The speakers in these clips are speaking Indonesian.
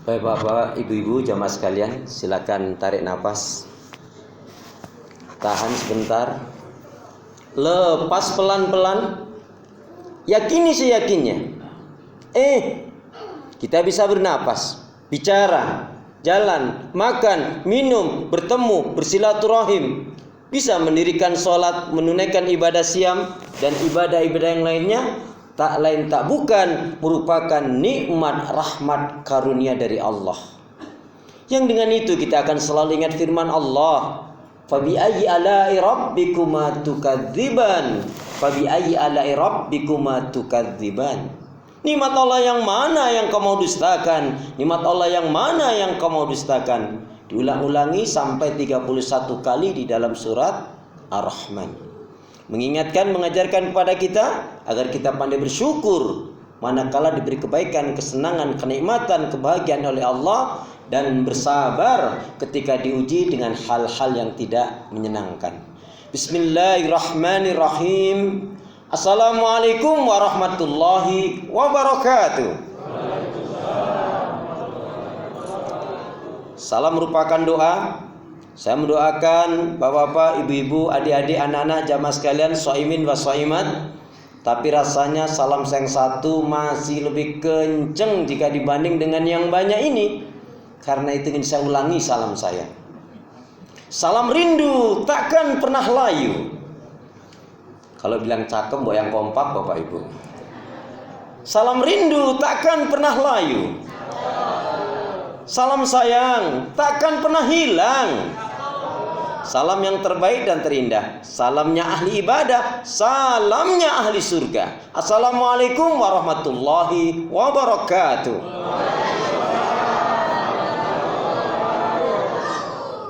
Baik Bapak, Ibu-ibu, jamaah sekalian, silakan tarik nafas. Tahan sebentar. Lepas pelan-pelan. Yakini seyakinnya. Kita bisa bernapas, bicara, jalan, makan, minum, bertemu, bersilaturahim. Bisa mendirikan sholat, menunaikan ibadah siam dan ibadah-ibadah yang lainnya. Tak lain tak bukan merupakan nikmat rahmat karunia dari Allah. Yang dengan itu kita akan selalu ingat firman Allah, Fabi ayyi ala'i rabbikuma tukadziban. Fabi ayyi ala'i rabbikuma tukadziban. Nikmat Allah yang mana yang kau mau dustakan? Nikmat Allah yang mana yang kau mau dustakan? Diulang-ulangi sampai 31 kali di dalam surat Ar-Rahman. Mengingatkan, mengajarkan kepada kita agar kita pandai bersyukur manakala diberi kebaikan, kesenangan, kenikmatan, kebahagiaan oleh Allah, dan bersabar ketika diuji dengan hal-hal yang tidak menyenangkan. Bismillahirrahmanirrahim. Assalamualaikum warahmatullahi wabarakatuh. Salam merupakan doa. Saya mendoakan bapak-bapak, ibu-ibu, adik-adik, anak-anak, jamaah sekalian, shaimin wa shaimat. Tapi rasanya salam yang satu masih lebih kenceng jika dibanding dengan yang banyak ini. Karena itu ingin saya ulangi salam saya. Salam rindu takkan pernah layu. Kalau bilang cakep, bawa yang kompak bapak ibu. Salam rindu takkan pernah layu. Salam sayang takkan pernah hilang. Salam yang terbaik dan terindah, salamnya ahli ibadah, salamnya ahli surga. Assalamualaikum warahmatullahi wabarakatuh.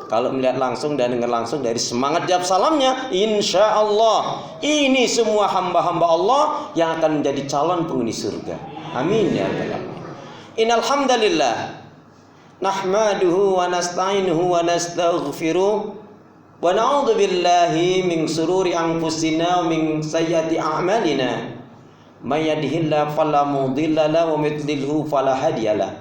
Kalau melihat langsung dan dengar langsung dari semangat jawab salamnya, insya Allah ini semua hamba-hamba Allah yang akan menjadi calon penghuni surga. Amin ya rabbal alamin. Innal hamdalillah nahmaduhu wa nasta'inuhu wa nastaghfiruh wa na'udzu billahi min sururi anfusina wa min sayyiati a'malina. May yahdihillahu fala mudilla lahu wa may yudlilhu fala hadiyalah.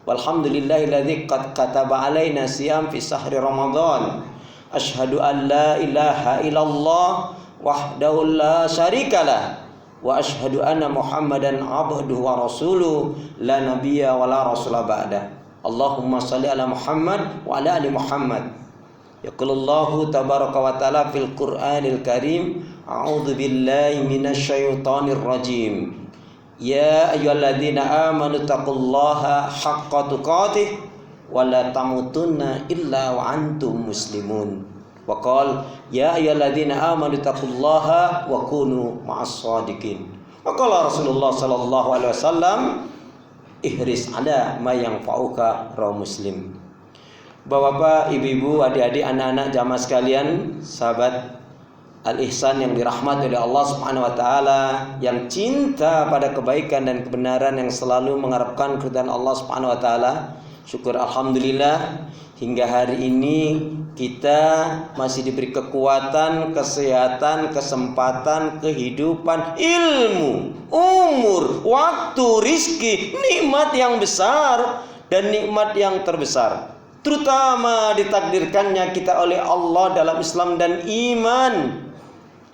Walhamdulillahilladzi qad kataba alaina siyam fi sahri Ramadan. Asyhadu an la ilaha illallah wahdahu la syarikalah wa asyhadu anna Muhammadan abduhu wa rasuluh la nabiyya wa la rasula ba'da. Allahumma salli ala Muhammad wa ala ali Muhammad. Yaqulullahu tabaraka wa ta'ala fil Qur'anil Karim, a'udzu billahi minasyaitonir rajim. Ya ayyuhalladzina amanu taqullaha haqqa tuqatih wa la tamutunna illa wa antum muslimun. Wa qala ya ayyuhalladzina amanu taqullaha wa kunu ma'as shadiqin. Wa qala Rasulullah sallallahu alaihi wasallam, ihris ala ma yanfa'uka, rawahu Muslim. Bapak-bapak, ibu-ibu, adik-adik, anak-anak, jamaah sekalian, sahabat Al-Ihsan yang dirahmati oleh Allah Subhanahu wa taala, yang cinta pada kebaikan dan kebenaran, yang selalu mengharapkan keridhaan Allah Subhanahu wa taala. Syukur alhamdulillah hingga hari ini kita masih diberi kekuatan, kesehatan, kesempatan, kehidupan, ilmu, umur, waktu, rizki, nikmat yang besar dan nikmat yang terbesar. Terutama ditakdirkannya kita oleh Allah dalam Islam dan iman.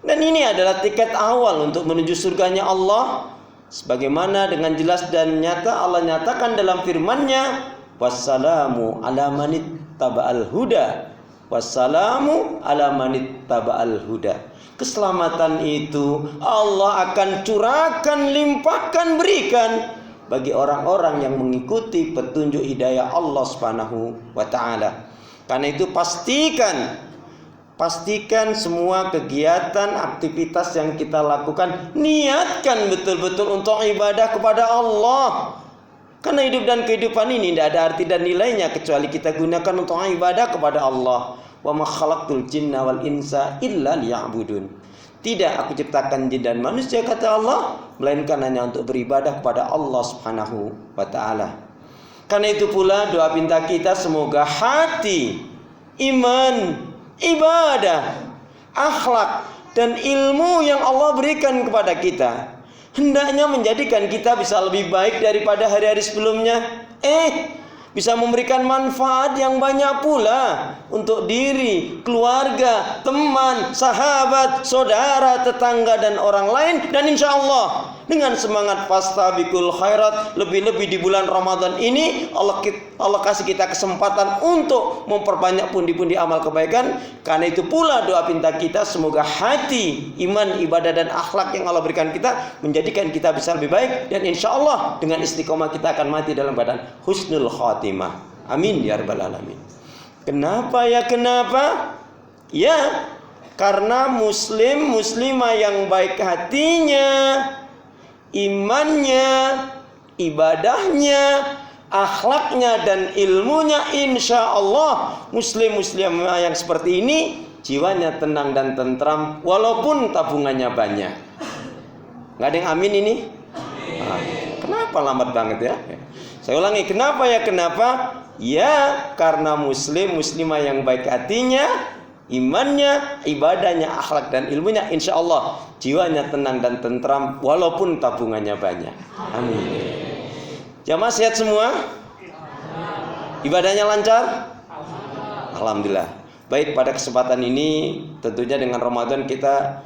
Dan ini adalah tiket awal untuk menuju surganya Allah. Sebagaimana dengan jelas dan nyata Allah nyatakan dalam firman-Nya, wassalamu ala manittaba'al huda. Wassalamu ala manittaba'al huda. Keselamatan itu Allah akan curahkan, limpahkan, berikan bagi orang-orang yang mengikuti petunjuk hidayah Allah Subhanahu wa taala. Karena itu pastikan semua kegiatan, aktivitas yang kita lakukan, niatkan betul-betul untuk ibadah kepada Allah. Karena hidup dan kehidupan ini tidak ada arti dan nilainya kecuali kita gunakan untuk ibadah kepada Allah. Wa ma khalaqtul jinna wal insa illa liya'budun. Tidak aku ciptakan jin dan manusia, kata Allah, melainkan hanya untuk beribadah kepada Allah Subhanahu wa taala. Karena itu pula doa pinta kita, semoga hati, iman, ibadah, akhlak dan ilmu yang Allah berikan kepada kita hendaknya menjadikan kita bisa lebih baik daripada hari-hari sebelumnya. bisa memberikan manfaat yang banyak pula untuk diri, keluarga, teman, sahabat, saudara, tetangga dan orang lain. Dan insya Allah dengan semangat fastabiqul khairat, lebih-lebih di bulan Ramadan ini Allah kasih kita kesempatan untuk memperbanyak pundi-pundi amal kebaikan. Karena itu pula doa pinta kita, semoga hati, iman, ibadah dan akhlak yang Allah berikan kita menjadikan kita bisa lebih baik, dan insya Allah dengan istiqomah kita akan mati dalam badan husnul khatimah. Amin ya rabbal alamin. Kenapa ya? Kenapa? Ya, karena muslim, muslimah yang baik hatinya, imannya, ibadahnya, akhlaknya dan ilmunya, insya Allah muslim, muslimah yang seperti ini jiwanya tenang dan tentram walaupun tabungannya banyak. Nggak ada yang amin ini? Kenapa lambat banget ya? Saya ulangi, kenapa ya? Kenapa? Ya, karena muslim, muslimah yang baik hatinya, imannya, ibadahnya, akhlak dan ilmunya, insya Allah jiwanya tenang dan tentram walaupun tabungannya banyak. Amin. Jamaah sehat semua? Ibadahnya lancar? Alhamdulillah. Baik, pada kesempatan ini tentunya dengan Ramadan kita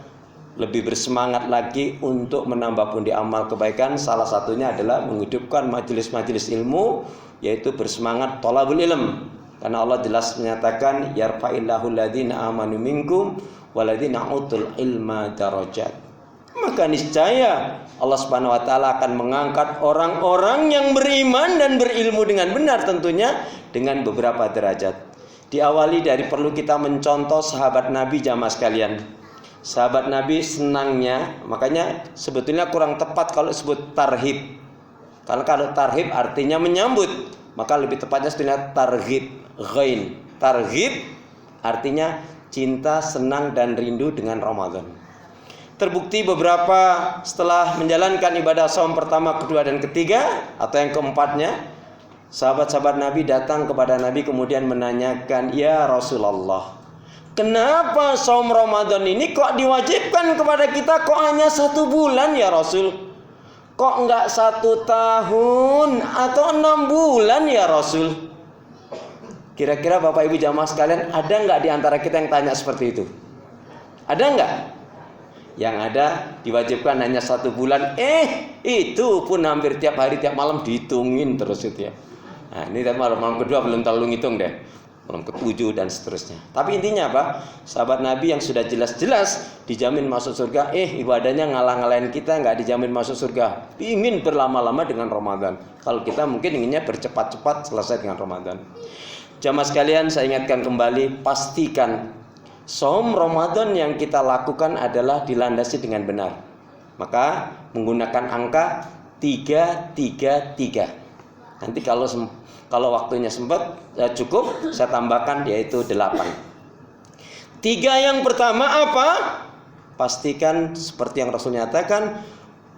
lebih bersemangat lagi untuk menambah pundi amal kebaikan. Salah satunya adalah menghidupkan majelis-majelis ilmu, yaitu bersemangat thalabul ilm. Karena Allah jelas menyatakan yarfa'illahu alladziina aamanu minkum walladziina utul ilma darajat. Maka niscaya Allah Subhanahu wa taala akan mengangkat orang-orang yang beriman dan berilmu dengan benar, tentunya dengan beberapa derajat. Diawali dari perlu kita mencontoh sahabat Nabi jamaah sekalian. Sahabat Nabi senangnya, makanya sebetulnya kurang tepat kalau disebut tarhib. Karena kalau tarhib artinya menyambut, maka lebih tepatnya sebetulnya targhib, ghain. Targhib artinya cinta, senang dan rindu dengan Ramadan. Terbukti beberapa setelah menjalankan ibadah saum pertama, kedua dan ketiga atau yang keempatnya, sahabat-sahabat Nabi datang kepada Nabi kemudian menanyakan, "Ya Rasulullah, kenapa saum Ramadan ini kok diwajibkan kepada kita, kok hanya 1 bulan ya Rasul? Kok enggak 1 tahun atau 6 bulan ya Rasul?" Kira-kira Bapak Ibu jamaah sekalian, ada enggak di antara kita yang tanya seperti itu? Ada enggak? Yang ada diwajibkan hanya 1 bulan, itu pun hampir tiap hari tiap malam dihitungin terus itu ya. Nah, ini malam kedua belum terlalu ngitung deh, malam ke-7 dan seterusnya. Tapi intinya apa? Sahabat Nabi yang sudah jelas-jelas dijamin masuk surga, ibadahnya ngalah-ngalahin kita, nggak dijamin masuk surga. Ingin berlama-lama dengan Ramadan. Kalau kita mungkin inginnya bercepat-cepat selesai dengan Ramadan. Jamaah sekalian, saya ingatkan kembali, pastikan saum Ramadan yang kita lakukan adalah dilandasi dengan benar. Maka menggunakan angka 333. Nanti kalau waktunya sempat cukup, saya tambahkan yaitu 8. 3 yang pertama apa? Pastikan seperti yang Rasul nyatakan,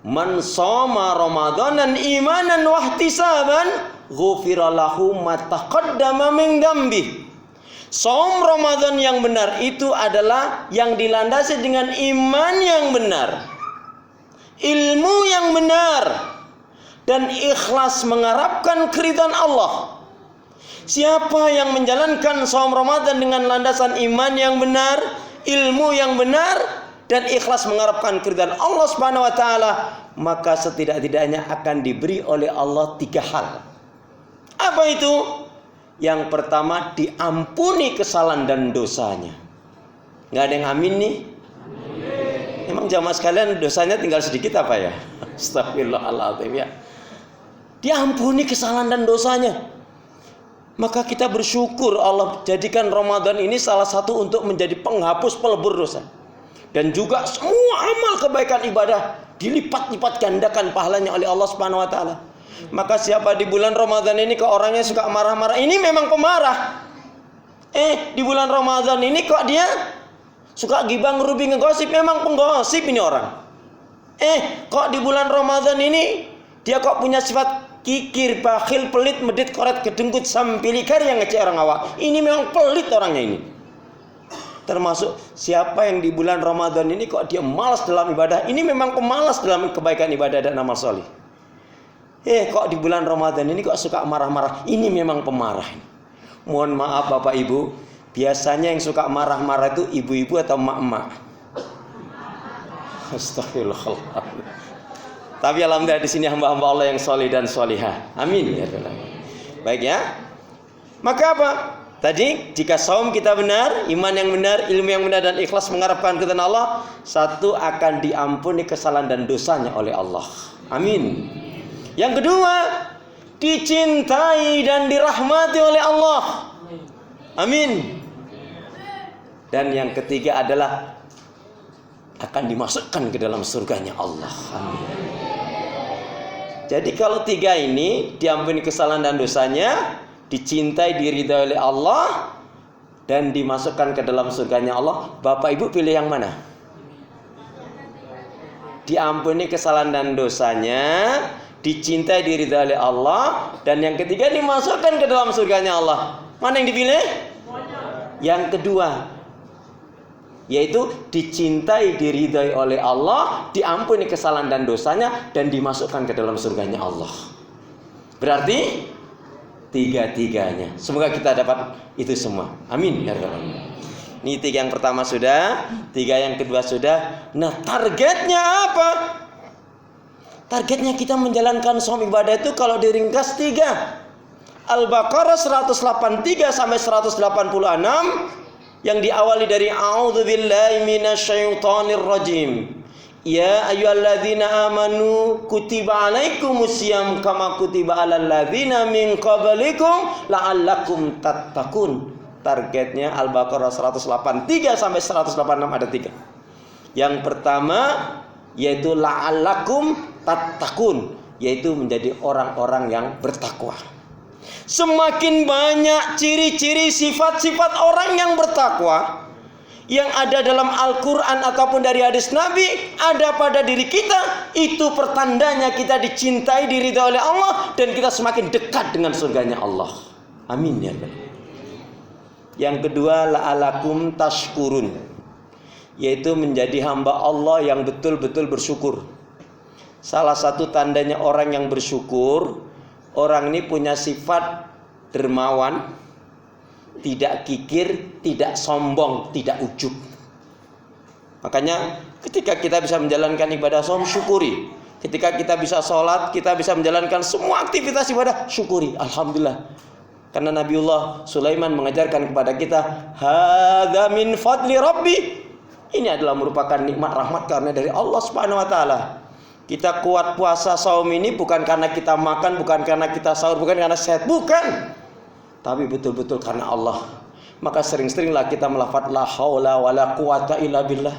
man shoma Ramadanan imanan wahtisaban ghufira lahu ma taqaddama min dzambi. Saum Ramadan yang benar itu adalah yang dilandasi dengan iman yang benar, ilmu yang benar, dan ikhlas mengharapkan keridhaan Allah. Siapa yang menjalankan saum Ramadan dengan landasan iman yang benar, ilmu yang benar, dan ikhlas mengharapkan keridhaan Allah Subhanahu wa taala, maka setidak-tidaknya akan diberi oleh Allah 3 hal. Apa itu? Yang pertama, diampuni kesalahan dan dosanya. Nggak ada yang amin nih? Emang jamaah sekalian dosanya tinggal sedikit apa ya? Astagfirullahaladzim ya. Diampuni kesalahan dan dosanya. Maka kita bersyukur Allah jadikan Ramadan ini salah satu untuk menjadi penghapus pelebur dosa. Dan juga semua amal kebaikan ibadah dilipat-lipat gandakan pahalanya oleh Allah Subhanahu wa taala. Maka siapa di bulan Ramadan ini kok orangnya suka marah-marah, ini memang pemarah. Di bulan Ramadan ini kok dia suka gibah, ngerubi, ngegosip, memang penggosip ini orang. Kok di bulan Ramadan ini dia kok punya sifat kikir, bakhil, pelit, medit, koret, kedengkut, sampilikar yang ngecek orang awak. Ini memang pelit orangnya ini. Termasuk siapa yang di bulan Ramadan ini kok dia malas dalam ibadah, ini memang pemalas dalam kebaikan ibadah dan amal soleh. Kok di bulan Ramadan ini kok suka marah-marah? Ini memang pemarah. Mohon maaf Bapak Ibu, biasanya yang suka marah-marah itu ibu-ibu atau emak-emak. Astagfirullahaladzim. Tapi alhamdulillah di sini hamba-hamba Allah yang soleh dan solihah. Amin ya Rabbal alamin. Baik ya. Maka apa? Tadi jika saum kita benar, iman yang benar, ilmu yang benar dan ikhlas mengharapkan keridhaan Allah, satu akan diampuni kesalahan dan dosanya oleh Allah. Amin. Yang kedua, dicintai dan dirahmati oleh Allah. Amin. Dan yang ketiga adalah akan dimasukkan ke dalam surganya Allah. Amin. Jadi kalau tiga ini, diampuni kesalahan dan dosanya, dicintai, diridhai oleh Allah, dan dimasukkan ke dalam surganya Allah, Bapak Ibu pilih yang mana? Diampuni kesalahan dan dosanya, dicintai, diridhai oleh Allah, dan yang ketiga dimasukkan ke dalam surganya Allah. Mana yang dipilih? Yang kedua, yaitu dicintai, diridhai oleh Allah, diampuni kesalahan dan dosanya, dan dimasukkan ke dalam surganya Allah. Berarti tiga-tiganya. Semoga kita dapat itu semua. Amin ya rabbal alamin. Ini tiga yang pertama sudah, tiga yang kedua sudah. Nah, targetnya apa? Targetnya kita menjalankan saum ibadah itu kalau diringkas tiga. Al-Baqarah 183 sampai 186 yang diawali dari a'udzubillahi minasyaitonir rajim. Ya ayyuhalladzina amanu kutiba alaikumusiyam kama kutiba alal ladzina min qablikum la'allakum tattaqun. Targetnya Al-Baqarah 183 sampai 186 ada tiga. Yang pertama yaitu la'allakum tattaqun, yaitu menjadi orang-orang yang bertakwa. Semakin banyak ciri-ciri sifat-sifat orang yang bertakwa yang ada dalam Al-Quran ataupun dari hadis Nabi ada pada diri kita, itu pertandanya kita dicintai, diridhai oleh Allah, dan kita semakin dekat dengan surganya Allah. Amin ya rabbal alamin. Yang kedua, la'alakum tashkurun, yaitu menjadi hamba Allah yang betul-betul bersyukur. Salah satu tandanya orang yang bersyukur, orang ini punya sifat dermawan, tidak kikir, tidak sombong, tidak ujub. Makanya ketika kita bisa menjalankan ibadah saum, syukuri. Ketika kita bisa sholat, kita bisa menjalankan semua aktivitas ibadah, syukuri. Alhamdulillah. Karena Nabiullah Sulaiman mengajarkan kepada kita, hadza min fadli rabbi. Ini adalah merupakan nikmat rahmat karena dari Allah Subhanahu wa taala. Kita kuat puasa saum ini bukan karena kita makan, bukan karena kita sahur, bukan karena sehat, bukan. Tapi betul-betul karena Allah. Maka sering-seringlah kita melafaz la haula wala quwata illa billah.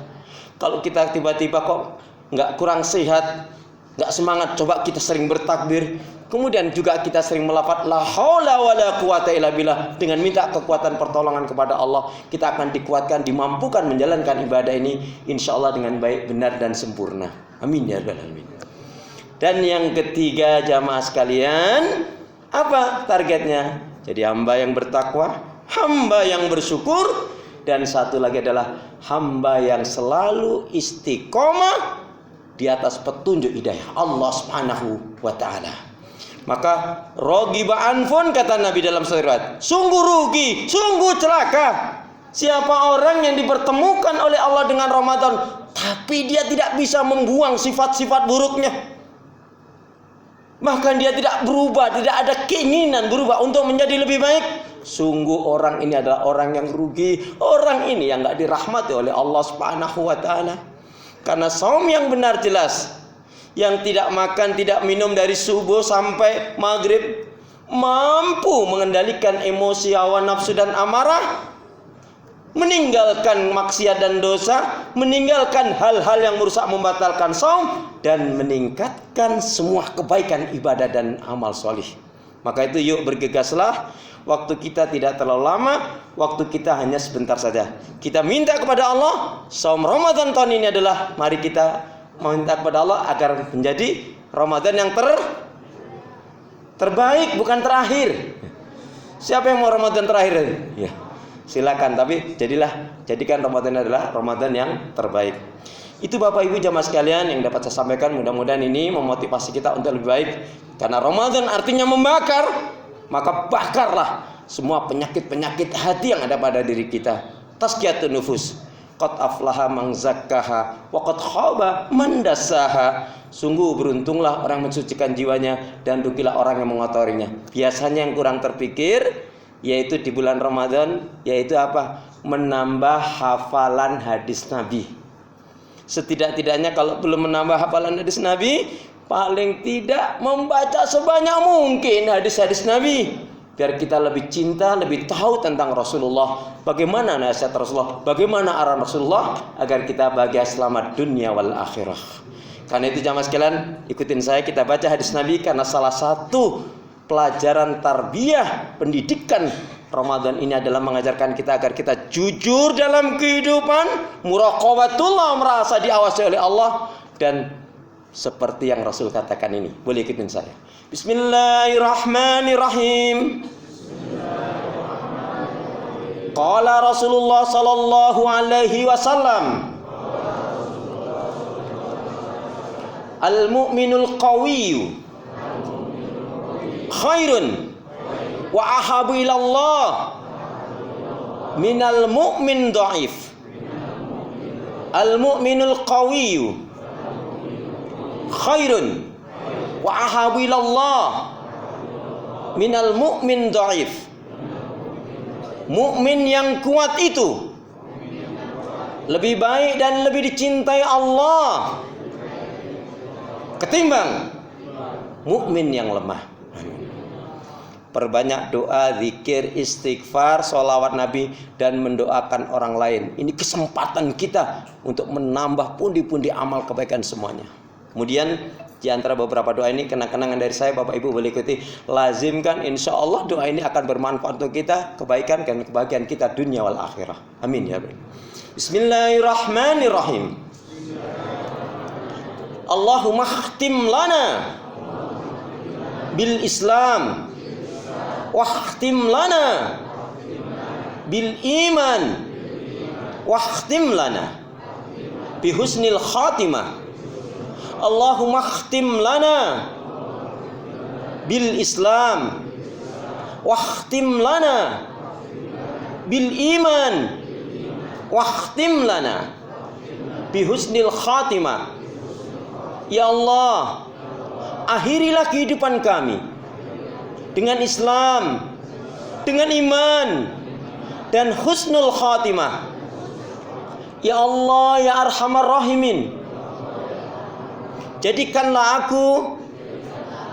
Kalau kita tiba-tiba kok nggak kurang sehat, nggak semangat, coba kita sering bertakbir. Kemudian juga kita sering melafaz la haula wala quwata illa billah, dengan minta kekuatan pertolongan kepada Allah. Kita akan dikuatkan, dimampukan menjalankan ibadah ini insyaallah dengan baik, benar dan sempurna. Amin ya rabbal alamin. Dan yang ketiga jamaah sekalian, apa targetnya? Jadi hamba yang bertakwa, hamba yang bersyukur, dan satu lagi adalah hamba yang selalu istiqomah di atas petunjuk hidayah Allah Subhanahu wa taala. Maka rogiba anfun, kata Nabi dalam surat, sungguh rugi, sungguh celaka siapa orang yang dipertemukan oleh Allah dengan Ramadan tapi dia tidak bisa membuang sifat-sifat buruknya. Bahkan dia tidak berubah, tidak ada keinginan berubah untuk menjadi lebih baik. Sungguh orang ini adalah orang yang rugi. Orang ini yang tidak dirahmati oleh Allah Subhanahu wa taala. Karena saum yang benar jelas, yang tidak makan, tidak minum dari subuh sampai maghrib, mampu mengendalikan emosi, hawa nafsu dan amarah, meninggalkan maksiat dan dosa, meninggalkan hal-hal yang merusak, membatalkan saum, dan meningkatkan semua kebaikan ibadah dan amal solih. Maka itu yuk bergegaslah. Waktu kita tidak terlalu lama, waktu kita hanya sebentar saja. Kita minta kepada Allah, saum Ramadan tahun ini adalah, mari kita meminta kepada Allah agar menjadi Ramadan yang terbaik, bukan terakhir. Siapa yang mau Ramadan terakhir? Ya, silakan, tapi jadikan Ramadan adalah Ramadan yang terbaik. Itu Bapak Ibu jamaah sekalian yang dapat saya sampaikan. Mudah-mudahan ini memotivasi kita untuk lebih baik. Karena Ramadan artinya membakar, maka bakarlah semua penyakit-penyakit hati yang ada pada diri kita. Tazkiyatun nufus. Qad aflaha man zakkaha wa qad khaba man dassaha. Sungguh beruntunglah orang mensucikan jiwanya dan rugilah orang yang mengotorinya. Biasanya yang kurang terpikir yaitu di bulan Ramadan, yaitu apa? Menambah hafalan hadis Nabi. Setidak-tidaknya kalau belum menambah hafalan hadis Nabi, paling tidak membaca sebanyak mungkin hadis-hadis Nabi, biar kita lebih cinta, lebih tahu tentang Rasulullah, bagaimana nasihat Rasulullah, bagaimana arahan Rasulullah, agar kita bahagia selamat dunia wal akhirah. Karena itu jamaah sekalian, ikutin saya, kita baca hadis Nabi, karena salah satu pelajaran tarbiyah pendidikan Ramadan ini adalah mengajarkan kita agar kita jujur dalam kehidupan, muraqabatullah, merasa diawasi oleh Allah, dan seperti yang Rasul katakan ini. Boleh ikutin saya. Bismillahirrahmanirrahim. Qala Rasulullah sallallahu alaihi wasallam, al-mu'minul qawiyyu khairun wa ahabu ilallah minal mu'min dha'if. Al-mu'minul qawiyyu khairun wa ahabu ilallah minal mu'min dha'if. Mukmin yang kuat itu lebih baik dan lebih dicintai Allah ketimbang mukmin yang lemah. Perbanyak doa, zikir, istighfar, sholawat Nabi, dan mendoakan orang lain. Ini kesempatan kita untuk menambah pundi-pundi amal kebaikan semuanya. Kemudian di antara beberapa doa ini, kenang-kenangan dari saya, Bapak Ibu boleh ikuti. Lazimkan, insya Allah doa ini akan bermanfaat untuk kita, kebaikan dan kebahagiaan kita dunia wal akhirah. Amin ya Rabbi. Bismillahirrahmanirrahim. Allahumma khtim lana bil Islam, wakhtim lana bil iman, wakhtim lana bi husnil khatimah. Allahumma khtim lana bil Islam, wakhtim lana bil iman, wakhtim lana bi husnil khatimah. Ya Allah, akhirilah kehidupan kami dengan Islam, dengan iman, dan husnul khatimah. Ya Allah, ya Arhamar Rahimin, jadikanlah aku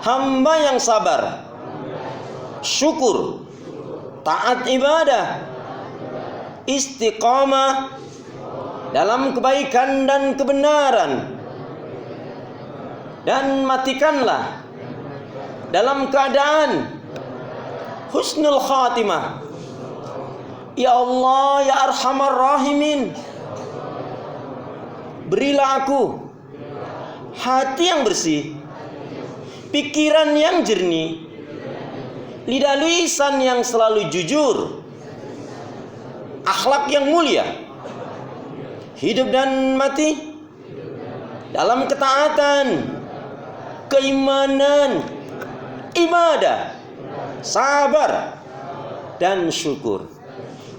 hamba yang sabar, syukur, taat ibadah, istiqamah dalam kebaikan dan kebenaran, dan matikanlah dalam keadaan husnul khatimah. Ya Allah, ya Arhamar Rahimin, berilah aku hati yang bersih, pikiran yang jernih, lidah lisan yang selalu jujur, akhlak yang mulia, hidup dan mati dalam ketaatan, keimanan, ibadah, sabar, dan syukur.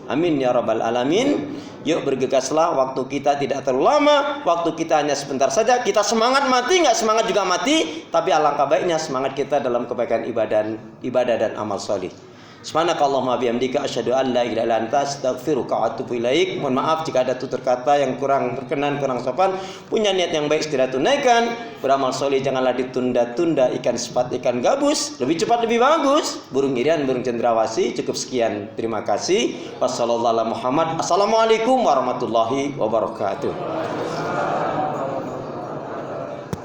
Amin ya rabbal alamin. Yuk bergegaslah, waktu kita tidak terlalu lama, waktu kita hanya sebentar saja. Kita semangat mati, nggak semangat juga mati, tapi alangkah baiknya semangat kita dalam kebaikan ibadah dan amal solih. Subhanakallahumma bihamdika asyhadu an la ilaha illa anta astaghfiruka wa atubu ilaik. Mohon maaf jika ada tutur kata yang kurang berkenan, kurang sopan. Punya niat yang baik segera tunaikan. Beramal soleh janganlah ditunda-tunda. Ikan sepat, ikan gabus, lebih cepat lebih bagus. Burung irian, burung cendrawasih. Cukup sekian, terima kasih. Wassalamualaikum warahmatullahi wabarakatuh.